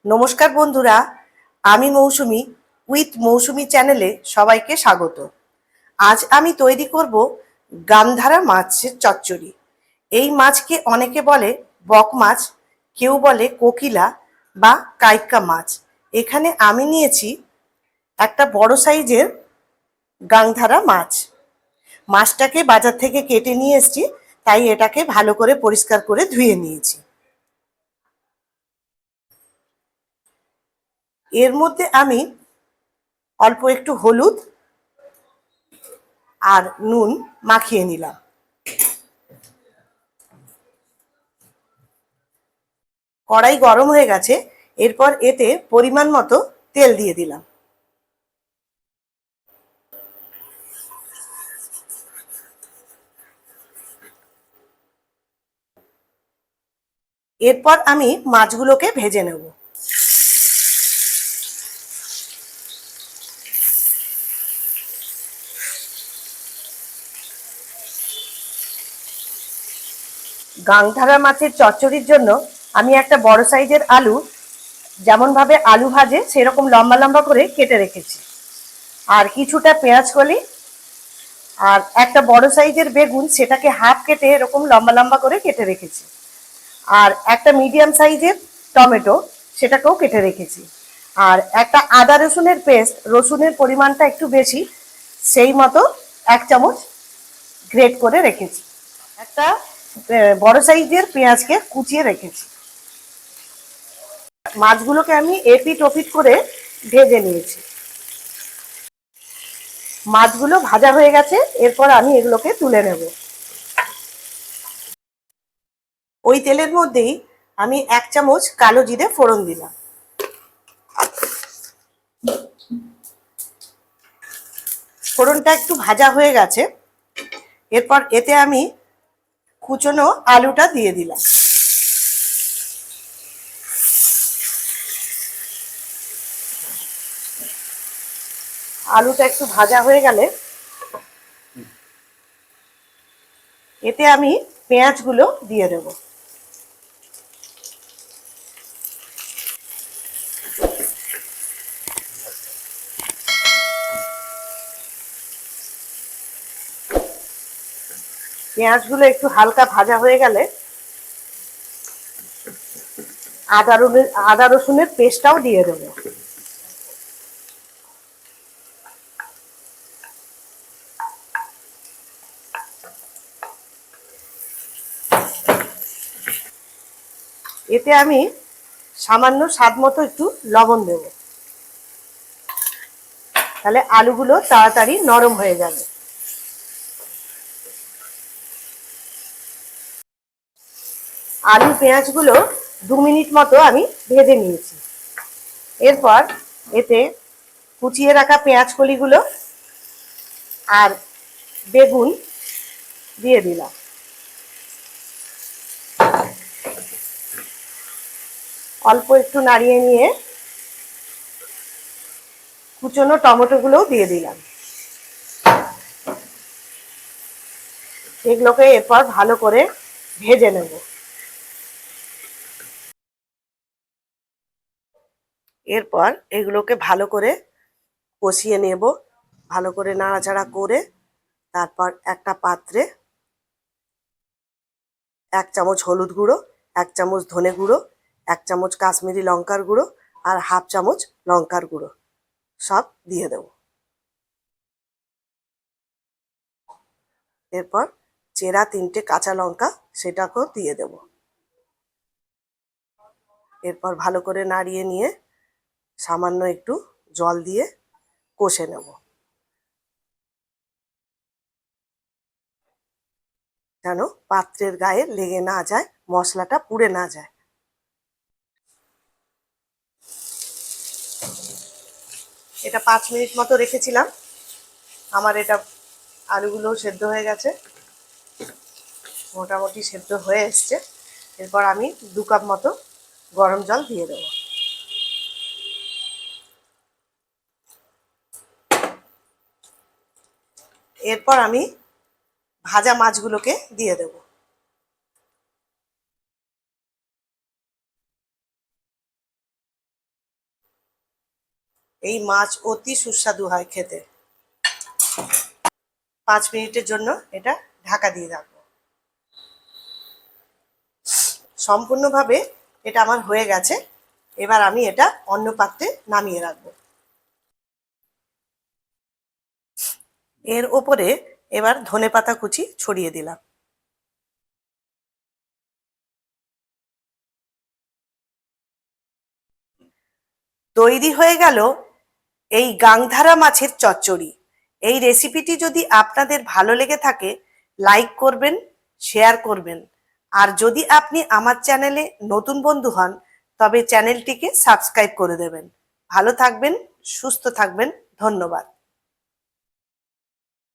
নমস্কার বন্ধুরা, আমি মৌসুমী উইথ মৌসুমী চ্যানেলে সবাইকে স্বাগত। আজ আমি তৈরি করব গান্ধারা মাছের চচ্চড়ি। এই মাছকে অনেকে বলে বক মাছ, কেউ বলে কোকিলা বা কাইক্কা মাছ। এখানে আমি নিয়েছি একটা বড় সাইজের গাংধারা মাছ। মাছটাকে বাজার থেকে কেটে নিয়ে এসেছি, তাই এটাকে ভালো করে পরিষ্কার করে ধুয়ে নিয়েছি। এর মধ্যে আমি অল্প একটু হলুদ আর নুন মাখিয়ে নিলাম। কড়াই গরম হয়ে গেছে, এরপর এতে পরিমাণ মতো তেল দিয়ে দিলাম। এরপর আমি মাছগুলোকে ভেজে নেব। গাংধারা মাছের চচ্চড়ির জন্য আমি একটা বড় সাইজের আলু, যেমনভাবে আলু ভাজে সেরকম লম্বা লম্বা করে কেটে রেখেছি। আর কিছুটা পেঁয়াজ কলি আর একটা বড় সাইজের বেগুন, সেটাকে হাফ কেটে এরকম লম্বা লম্বা করে কেটে রেখেছি। আর একটা মিডিয়াম সাইজের টমেটো, সেটাকেও কেটে রেখেছি। আর একটা আদা রসুনের পেস্ট, রসুনের পরিমাণটা একটু বেশি, সেই মতো 1 চামচ গ্রেট করে রেখেছি। একটা বড় সাইজের পেঁয়াজকে কুচিয়ে রেখেছি। মাছগুলোকে আমি এপিট ওপিট করে ভেজে নিয়েছি। মাছগুলো ভাজা হয়ে গেছে, এরপর আমি এগুলোকে তুলে নেব। ওই তেলের মধ্যেই আমি 1 চামচ কালো জিরে ফোড়ন দিলাম। ফোড়নটা একটু ভাজা হয়ে গেছে, এরপর এতে আমি কুচনো আলুটা দিয়ে দিলাম। আলুটা একটু ভাজা হয়ে গেলে এতে আমি পেঁয়াজগুলো দিয়ে দেব। পেঁয়াজগুলো একটু হালকা ভাজা হয়ে গেলে আদা রসুনের পেস্টটাও দিয়ে দেব। এতে আমি সামান্য স্বাদ মতো একটু লবণ দেব, তাহলে আলুগুলো তাড়াতাড়ি নরম হয়ে যাবে। আলু পেঁয়াজগুলো 2 মিনিট মতো আমি ভেজে নিয়েছি। এরপর এতে কুচিয়ে রাখা পেঁয়াজ কলিগুলো আর বেগুন দিয়ে দিলাম। অল্প একটু নাড়িয়ে নিয়ে কুচনো টমেটোগুলোও দিয়ে দিলাম। এগুলোকে এরপর ভালো করে ভেজে নেব। এরপর এগুলোকে ভালো করে কষিয়ে নেব, ভালো করে নাড়াচাড়া করে। তারপর একটা পাত্রে 1 চামচ হলুদ গুঁড়ো, 1 চামচ ধনে গুঁড়ো, 1 চামচ কাশ্মীরি লঙ্কার গুঁড়ো আর হাফ চামচ লঙ্কার গুঁড়ো সব দিয়ে দেব। এরপর চেরা 3টে কাঁচা লঙ্কা, সেটাকেও দিয়ে দেব। এরপর ভালো করে নাড়িয়ে নিয়ে সামান্য একটু জল দিয়ে কষে নেব, যেন পাত্রের গায়ে লেগে না যায়, মশলাটা পুড়ে না যায়। এটা 5 মিনিট মতো রেখেছিলাম। আমার এটা আলুগুলো সেদ্ধ হয়ে গেছে, মোটামুটি সেদ্ধ হয়ে এসছে। এরপর আমি 2 কাপ মতো গরম জল দিয়ে দেব। এরপর আমি ভাজা মাছগুলোকে দিয়ে দেব। এই মাছ অতি সুস্বাদু হয় খেতে। 5 মিনিটের জন্য এটা ঢাকা দিয়ে রাখবো। সম্পূর্ণভাবে এটা আমার হয়ে গেছে। এবার আমি এটা অন্য পাত্রে নামিয়ে রাখবো। এর ওপরে এবার ধনেপাতা কুচি ছড়িয়ে দিলাম। তৈরি হয়ে গেল এই গাংধারা মাছের চচ্চড়ি। এই রেসিপিটি যদি আপনাদের ভালো লেগে থাকে লাইক করবেন, শেয়ার করবেন। আর যদি আপনি আমার চ্যানেলে নতুন বন্ধু হন তবে চ্যানেলটিকে সাবস্ক্রাইব করে দেবেন। ভালো থাকবেন, সুস্থ থাকবেন। ধন্যবাদ।